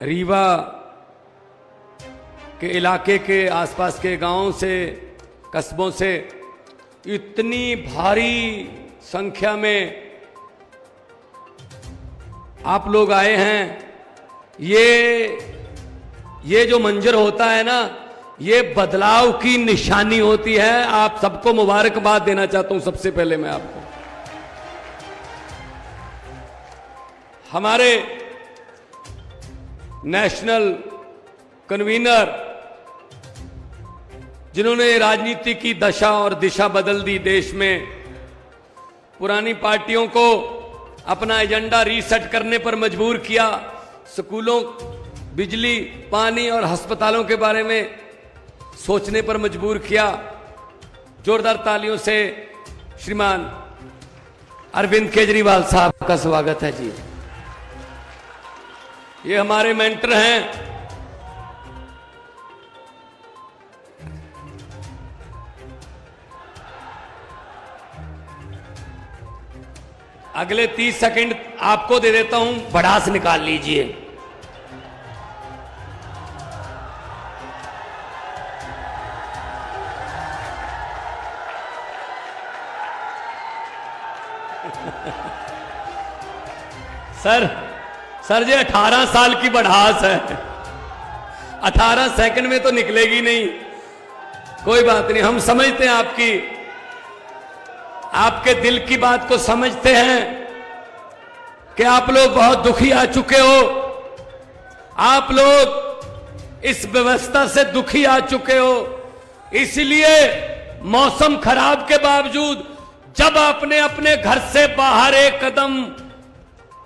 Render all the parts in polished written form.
रीवा के इलाके के आसपास के गांवों से, कस्बों से इतनी भारी संख्या में आप लोग आए हैं। ये जो मंजर होता है ना, ये बदलाव की निशानी होती है। आप सबको मुबारकबाद देना चाहता हूं। सबसे पहले मैं आपको, हमारे नेशनल कन्वीनर जिन्होंने राजनीति की दशा और दिशा बदल दी, देश में पुरानी पार्टियों को अपना एजेंडा रीसेट करने पर मजबूर किया, स्कूलों, बिजली, पानी और अस्पतालों के बारे में सोचने पर मजबूर किया। जोरदार तालियों से श्रीमान अरविंद केजरीवाल साहब का स्वागत है जी। ये हमारे मेंटर हैं। अगले 30 सेकंड आपको दे देता हूं, भड़ास निकाल लीजिए। सर जी 18 साल की बढ़ास है, 18 सेकंड में तो निकलेगी नहीं। कोई बात नहीं, हम समझते हैं आपके दिल की बात को समझते हैं कि आप लोग बहुत दुखी आ चुके हो। आप लोग इस व्यवस्था से दुखी आ चुके हो। इसलिए मौसम खराब के बावजूद जब आपने अपने घर से बाहर एक कदम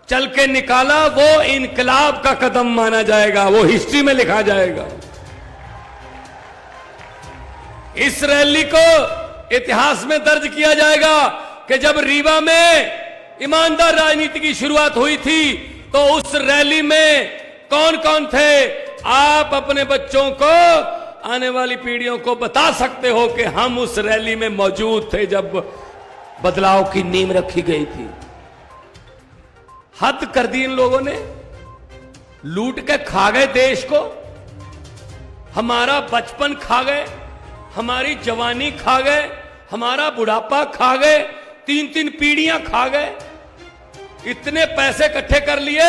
चल के निकाला, वो इनकलाब का कदम माना जाएगा, वो हिस्ट्री में लिखा जाएगा। इस रैली को इतिहास में दर्ज किया जाएगा कि जब रीवा में ईमानदार राजनीति की शुरुआत हुई थी तो उस रैली में कौन कौन थे। आप अपने बच्चों को, आने वाली पीढ़ियों को बता सकते हो कि हम उस रैली में मौजूद थे जब बदलाव की नींव रखी गई थी। हद कर दी इन लोगों ने, लूट के खा गए देश को। हमारा बचपन खा गए, हमारी जवानी खा गए, हमारा बुढ़ापा खा गए, 3-3 पीढ़ियां खा गए। इतने पैसे इकट्ठे कर लिए,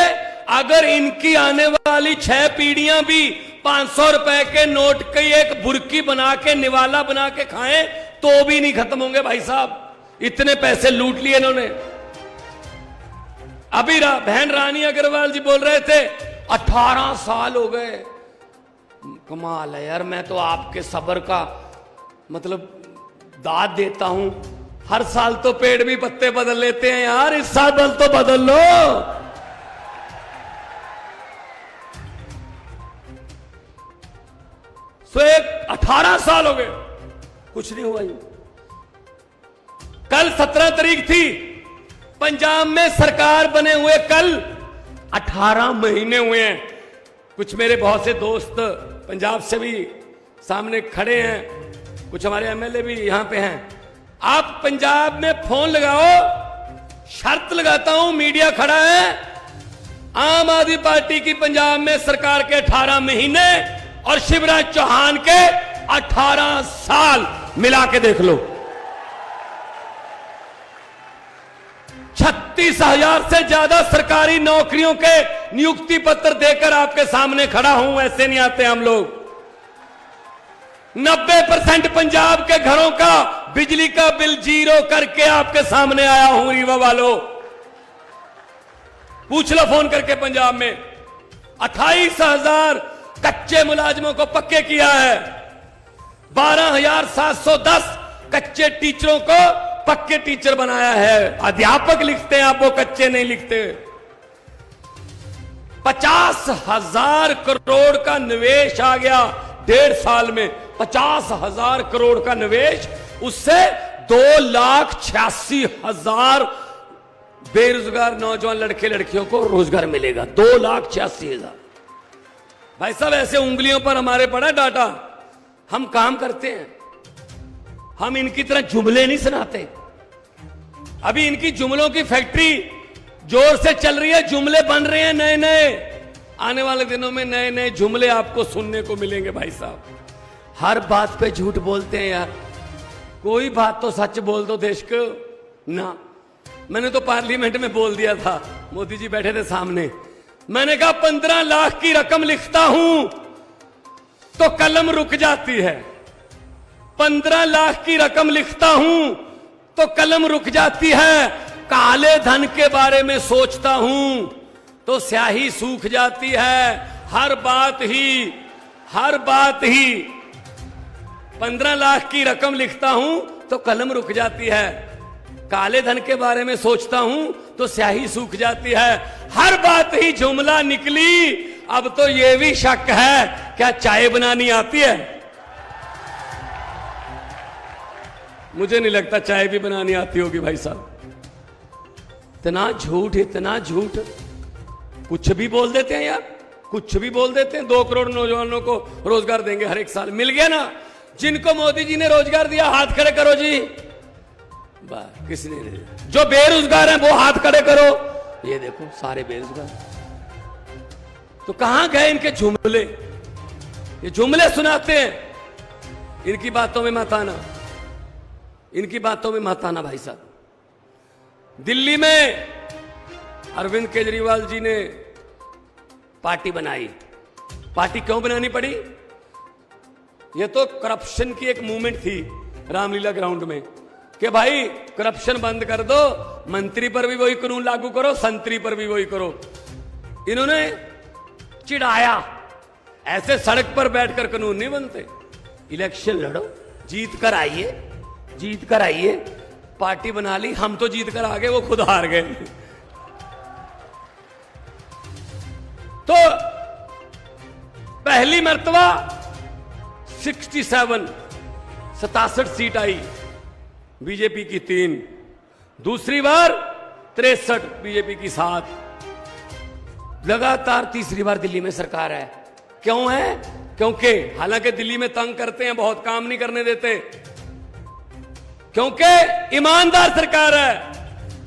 अगर इनकी आने वाली 6 पीढ़ियां भी 500 रुपए के नोट की एक बुर्की बना के, निवाला बना के खाएं तो भी नहीं खत्म होंगे भाई साहब। इतने पैसे लूट लिए इन्होंने। अभी बहन रानी अग्रवाल जी बोल रहे थे 18 साल हो गए। कमाल है यार, मैं तो आपके सब्र का मतलब दाद देता हूं। हर साल तो पेड़ भी पत्ते बदल लेते हैं यार, इस साल तो बदल लो। सो 18 साल हो गए, कुछ नहीं हुआ। कल 17 तारीख थी, पंजाब में सरकार बने हुए कल 18 महीने हुए हैं। कुछ मेरे बहुत से दोस्त पंजाब से भी सामने खड़े हैं, कुछ हमारे एमएलए भी यहां पे हैं। आप पंजाब में फोन लगाओ, शर्त लगाता हूं, मीडिया खड़ा है, आम आदमी पार्टी की पंजाब में सरकार के 18 महीने और शिवराज चौहान के 18 साल मिला के देख लो। 36,000 से ज्यादा सरकारी नौकरियों के नियुक्ति पत्र देकर आपके सामने खड़ा हूं। ऐसे नहीं आते हम लोग। 90% पंजाब के घरों का बिजली का बिल जीरो करके आपके सामने आया हूं। रीवा वालों, पूछ लो फोन करके। पंजाब में 28,000 कच्चे मुलाजिमों को पक्के किया है। 12,710 कच्चे टीचरों को पक्के टीचर बनाया है। अध्यापक लिखते हैं आप, वो कच्चे नहीं लिखते। 50,000 करोड़ का निवेश आ गया 1.5 साल में। 50,000 करोड़ का निवेश, उससे 2,86,000 बेरोजगार नौजवान लड़के लड़कियों को रोजगार मिलेगा। 2,86,000। भाई साहब, ऐसे उंगलियों पर हमारे पड़ा डाटा। हम काम करते हैं, हम इनकी तरह जुमले नहीं सुनाते। अभी इनकी जुमलों की फैक्ट्री जोर से चल रही है, जुमले बन रहे हैं नए नए। आने वाले दिनों में नए नए जुमले आपको सुनने को मिलेंगे भाई साहब। हर बात पे झूठ बोलते हैं यार, कोई बात तो सच बोल दो देश को ना। मैंने तो पार्लियामेंट में बोल दिया था, मोदी जी बैठे थे सामने, मैंने कहा 15 लाख की रकम लिखता हूं तो कलम रुक जाती है, 15 लाख की रकम लिखता हूं तो कलम रुक जाती है, काले धन के बारे में सोचता हूं तो स्याही सूख जाती है। हर बात ही 15 लाख की रकम लिखता हूं तो कलम रुक जाती है, काले धन के बारे में सोचता हूं तो स्याही सूख जाती है। हर बात ही जुमला निकली, अब तो यह भी शक है क्या चाय बनानी आती है? मुझे नहीं लगता चाय भी बनानी आती होगी भाई साहब। इतना झूठ, इतना झूठ, कुछ भी बोल देते हैं यार, कुछ भी बोल देते हैं। 2 करोड़ नौजवानों को रोजगार देंगे हर एक साल, मिल गया ना। जिनको मोदी जी ने रोजगार दिया हाथ खड़े करो जी, किसने नहीं? जो बेरोजगार हैं वो हाथ खड़े करो, ये देखो सारे बेरोजगार। तो कहां गए इनके जुमले? ये जुमले सुनाते हैं, इनकी बातों में मत आना, इनकी बातों में मत आना भाई साहब। दिल्ली में अरविंद केजरीवाल जी ने पार्टी बनाई। पार्टी क्यों बनानी पड़ी? ये तो करप्शन की एक मूवमेंट थी रामलीला ग्राउंड में कि भाई करप्शन बंद कर दो, मंत्री पर भी वही कानून लागू करो, संतरी पर भी वही करो। इन्होंने चिढ़ाया, ऐसे सड़क पर बैठकर कानून नहीं बनते, इलेक्शन लड़ो, जीत कर आइए, जीत कर आइए। पार्टी बना ली, हम तो जीत कर आ गए, वो खुद हार गए। तो पहली मर्तबा 67 सीट आई, बीजेपी की 3, दूसरी बार 63, बीजेपी की 7, लगातार तीसरी बार दिल्ली में सरकार है। क्यों है? क्योंकि हालांकि दिल्ली में तंग करते हैं, बहुत काम नहीं करने देते, क्योंकि ईमानदार सरकार है,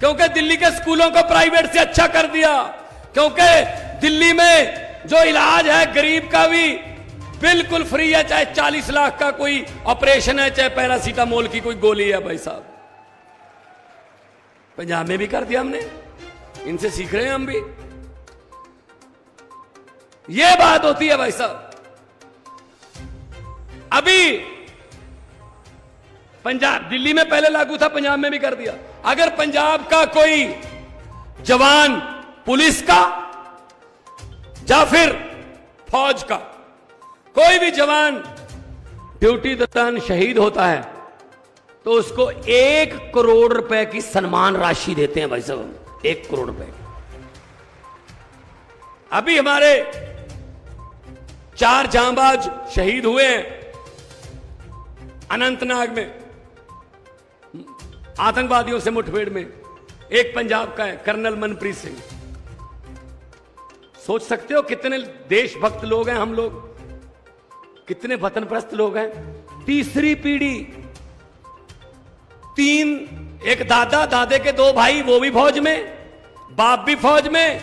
क्योंकि दिल्ली के स्कूलों को प्राइवेट से अच्छा कर दिया, क्योंकि दिल्ली में जो इलाज है गरीब का भी बिल्कुल फ्री है, चाहे 40 लाख का कोई ऑपरेशन है, चाहे पैरासीटामोल की कोई गोली है भाई साहब। पंजाब में भी कर दिया हमने, इनसे सीख रहे हैं हम भी। यह बात होती है भाई साहब। अभी पंजाब, दिल्ली में पहले लागू था, पंजाब में भी कर दिया। अगर पंजाब का कोई जवान पुलिस का या फिर फौज का कोई भी जवान ड्यूटी दौरान शहीद होता है तो उसको 1 करोड़ रुपए की सम्मान राशि देते हैं भाई साहब, 1 करोड़ रुपए। अभी हमारे 4 जांबाज शहीद हुए हैं अनंतनाग में, आतंकवादियों से मुठभेड़ में। एक पंजाब का है, कर्नल मनप्रीत सिंह। सोच सकते हो कितने देशभक्त लोग हैं हम लोग, कितने वतनप्रस्त लोग हैं। तीसरी पीढ़ी, 3, एक दादा, दादे के 2 भाई, वो भी फौज में, बाप भी फौज में,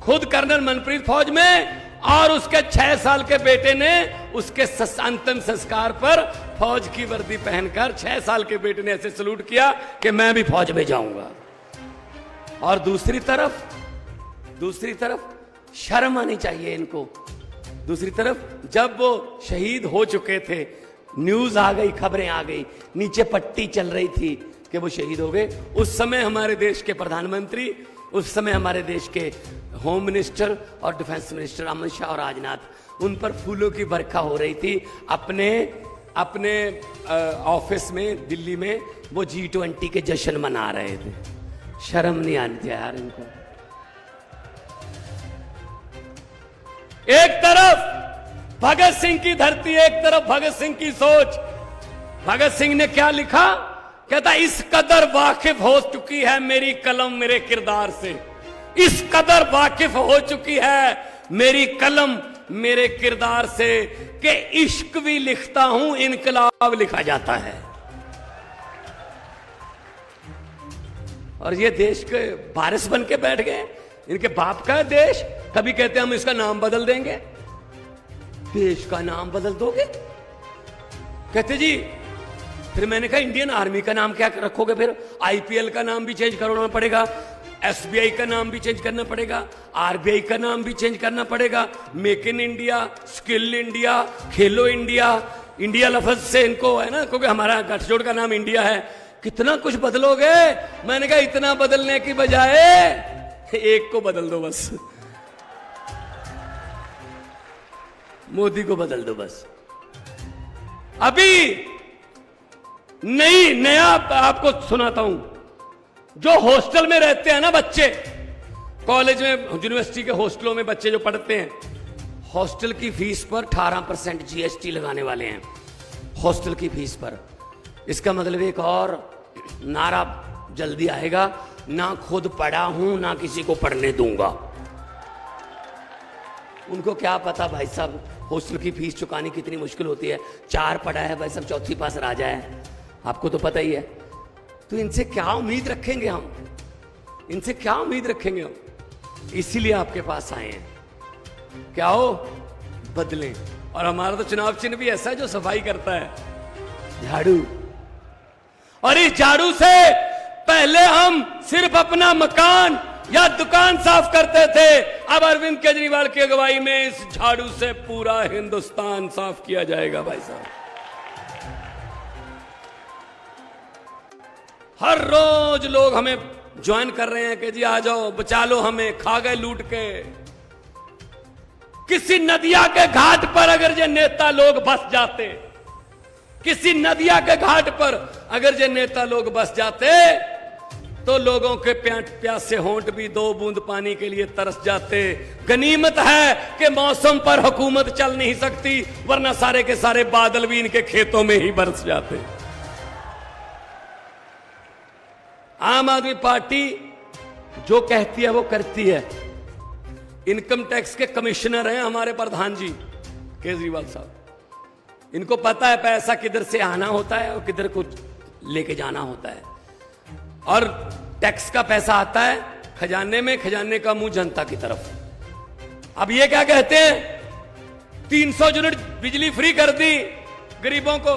खुद कर्नल मनप्रीत फौज में, और उसके 6 साल के बेटे ने उसके अंतिम संस्कार पर फौज की वर्दी पहनकर 6 साल के बेटे ने ऐसे सलूट किया कि मैं भी फौज में जाऊंगा। और दूसरी तरफ शर्म आनी चाहिए इनको। दूसरी तरफ जब वो शहीद हो चुके थे, न्यूज आ गई, खबरें आ गई, नीचे पट्टी चल रही थी कि वो शहीद हो गए। उस समय हमारे देश के प्रधानमंत्री, उस समय हमारे देश के होम मिनिस्टर और डिफेंस मिनिस्टर अमित शाह और राजनाथ, उन पर फूलों की बरखा हो रही थी। अपने ऑफिस में दिल्ली में वो G20 के जश्न मना रहे थे। शर्म नहीं आनी चाहिए यार इनको। एक तरफ भगत सिंह की धरती, एक तरफ भगत सिंह की सोच। भगत सिंह ने क्या लिखा? कहता इस कदर वाकिफ हो चुकी है मेरी कलम मेरे किरदार से, इस कदर वाकिफ हो चुकी है मेरी कलम मेरे किरदार से कि इश्क भी लिखता हूं, इनकलाब लिखा जाता है। और ये देश के वारिस बन के बैठ गए। इनके बाप का देश कभी कहते हैं हम इसका नाम बदल देंगे। देश का नाम बदल दोगे? कहते जी, फिर मैंने कहा इंडियन आर्मी का नाम क्या रखोगे? फिर आईपीएल का नाम भी चेंज करना पड़ेगा, एसबीआई का नाम भी चेंज करना पड़ेगा, आरबीआई का नाम भी चेंज करना पड़ेगा, make in India, skill India, Khelo India. India लफ्ज से इनको है ना, क्योंकि हमारा गठजोड़ का नाम इंडिया है। कितना कुछ बदलोगे? मैंने कहा इतना बदलने की बजाय एक को बदल दो बस, मोदी को बदल दो बस। अभी नया आपको सुनाता हूं। जो हॉस्टल में रहते हैं ना बच्चे, कॉलेज में, यूनिवर्सिटी के हॉस्टलों में बच्चे जो पढ़ते हैं, हॉस्टल की फीस पर 18% जीएसटी लगाने वाले हैं। हॉस्टल की फीस पर। इसका मतलब एक और नारा जल्दी आएगा, ना खुद पढ़ा हूं ना किसी को पढ़ने दूंगा। उनको क्या पता भाई साहब हॉस्टल की फीस चुकानी कितनी मुश्किल होती है। 4 पढ़ा है भाई साहब, चौथी पास राजा है, आपको तो पता ही है। तो इनसे क्या उम्मीद रखेंगे हम? इनसे क्या उम्मीद रखेंगे हम? इसीलिए आपके पास आए हैं। क्या हो? बदलें। और हमारा तो चुनाव चिन्ह भी ऐसा है जो सफाई करता है, झाड़ू। और इस झाड़ू से पहले हम सिर्फ अपना मकान या दुकान साफ करते थे, अब अरविंद केजरीवाल की अगुवाई में इस झाड़ू से पूरा हिंदुस्तान साफ किया जाएगा भाई साहब। हर रोज लोग हमें ज्वाइन कर रहे हैं कि जी आ जाओ, बचा लो हमें, खा गए लूट के। किसी नदिया के घाट पर अगर ये नेता लोग बस जाते, किसी नदिया के घाट पर अगर ये नेता लोग बस जाते, तो लोगों के प्यासे होंठ भी 2 बूंद पानी के लिए तरस जाते। गनीमत है कि मौसम पर हुकूमत चल नहीं सकती, वरना सारे के सारे बादल भी इनके खेतों में ही बरस जाते। आम आदमी पार्टी जो कहती है वो करती है। इनकम टैक्स के कमिश्नर हैं हमारे प्रधान जी केजरीवाल साहब। इनको पता है पैसा किधर से आना होता है और किधर को लेके जाना होता है। और टैक्स का पैसा आता है खजाने में, खजाने का मुंह जनता की तरफ। अब ये क्या कहते हैं, 300 यूनिट बिजली फ्री कर दी गरीबों को,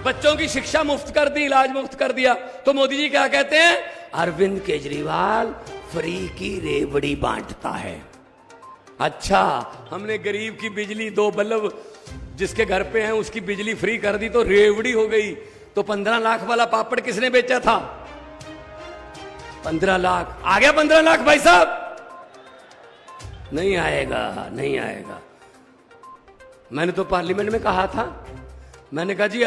बच्चों की शिक्षा मुफ्त कर दी, इलाज मुफ्त कर दिया। तो मोदी जी क्या कहते हैं, अरविंद केजरीवाल फ्री की रेवड़ी बांटता है। अच्छा, हमने गरीब की बिजली 2 बल्ब जिसके घर पे हैं उसकी बिजली फ्री कर दी तो रेवड़ी हो गई। तो 15 लाख वाला पापड़ किसने बेचा था? 15 लाख आ गया। 15 लाख भाई साहब नहीं आएगा, नहीं आएगा। मैंने तो पार्लियामेंट में कहा था, मैंने कहा जी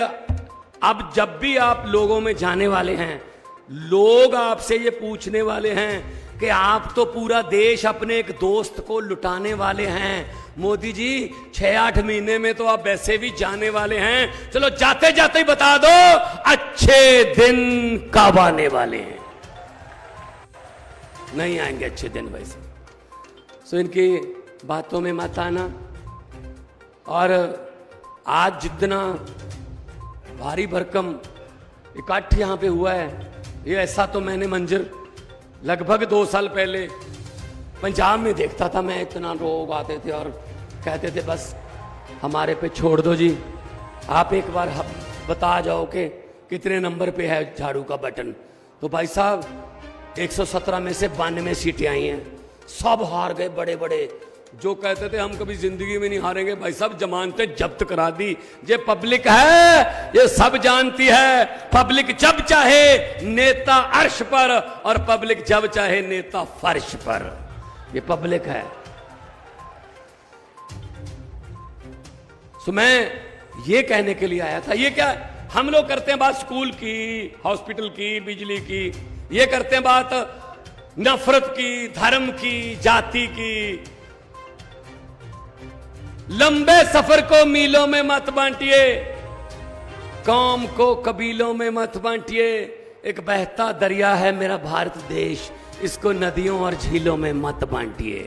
अब जब भी आप लोगों में जाने वाले हैं, लोग आपसे ये पूछने वाले हैं कि आप तो पूरा देश अपने एक दोस्त को लुटाने वाले हैं, मोदी जी 6-8 महीने में तो आप वैसे भी जाने वाले हैं, चलो जाते जाते ही बता दो अच्छे दिन कब आने वाले हैं। नहीं आएंगे अच्छे दिन वैसे। सो इनकी बातों में मत आना। और आज जितना भारी भरकम इकट्ठ यहां पे हुआ है, ये ऐसा तो मैंने मंजर लगभग 2 साल पहले पंजाब में देखता था मैं। इतना लोग आते थे और कहते थे बस हमारे पे छोड़ दो जी, आप एक बार बता जाओ कि कितने नंबर पे है झाड़ू का बटन। तो भाई साहब 117 में से 92 सीटें आई हैं, सब हार गए बड़े बड़े। जो कहते थे हम कभी जिंदगी में नहीं हारेंगे, भाई साहब जमानतें जब्त करा दी। ये पब्लिक है, ये सब जानती है। पब्लिक जब चाहे नेता अर्श पर और पब्लिक जब चाहे नेता फर्श पर, ये पब्लिक है। सो मैं ये कहने के लिए आया था, ये क्या हम लोग करते हैं बात स्कूल की, हॉस्पिटल की, बिजली की, ये करते हैं बात नफरत की, धर्म की, जाति की। लंबे सफर को मीलों में मत बांटिए, कौम को कबीलों में मत बांटिए। एक बहता दरिया है मेरा भारत देश, इसको नदियों और झीलों में मत बांटिए।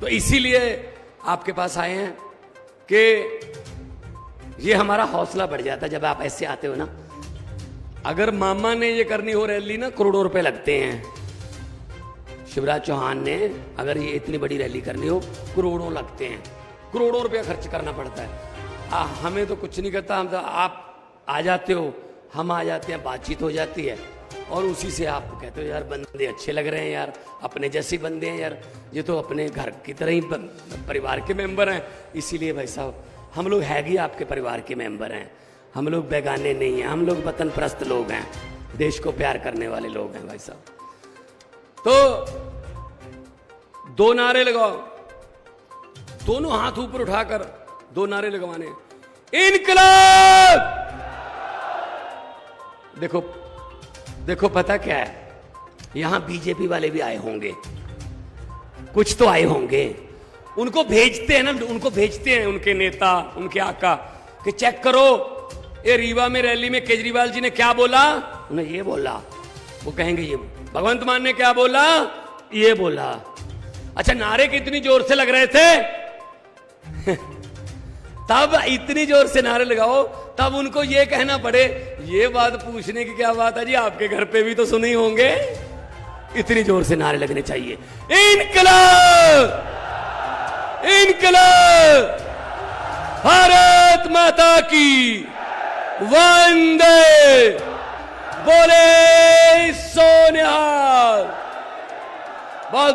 तो इसीलिए आपके पास आए हैं कि ये हमारा हौसला बढ़ जाता है जब आप ऐसे आते हो ना। अगर मामा ने ये करनी हो रैली ना, करोड़ों रुपए लगते हैं। शिवराज चौहान ने अगर ये इतनी बड़ी रैली करनी हो, करोड़ों लगते हैं, करोड़ों रुपया खर्च करना पड़ता है। हमें तो कुछ नहीं करता, हम तो आप आ जाते हो, हम आ जाते हैं, बातचीत हो जाती है और उसी से आप कहते हो यार बंदे अच्छे लग रहे हैं यार, अपने जैसे बंदे हैं यार, ये तो अपने घर की तरह ही परिवार के मेंबर हैं। इसीलिए भाई साहब हम लोग है ही आपके परिवार के मेंबर हैं, हम लोग बेगाने नहीं हैं, हम लोग वतन परस्त लोग हैं, देश को प्यार करने वाले लोग हैं भाई साहब। तो 2 नारे लगाओ, दोनों हाथ ऊपर उठाकर 2 नारे लगवाने, इनकलाब। देखो देखो पता क्या है, यहां बीजेपी वाले भी आए होंगे, कुछ तो आए होंगे, उनको भेजते हैं ना, उनको भेजते हैं उनके नेता, उनके आका कि चेक करो ये रीवा में रैली में केजरीवाल जी ने क्या बोला, उन्हें ये बोला, वो कहेंगे ये भगवंत मान ने क्या बोला, ये बोला। अच्छा नारे कितनी जोर से लग रहे थे तब इतनी जोर से नारे लगाओ, तब उनको ये कहना पड़े, ये बात पूछने की क्या बात है जी, आपके घर पे भी तो सुने ही होंगे। इतनी जोर से नारे लगने चाहिए, इनकलाब, इनकलाब, भारत माता की वंदे, बोले सोनिहाल। बहुत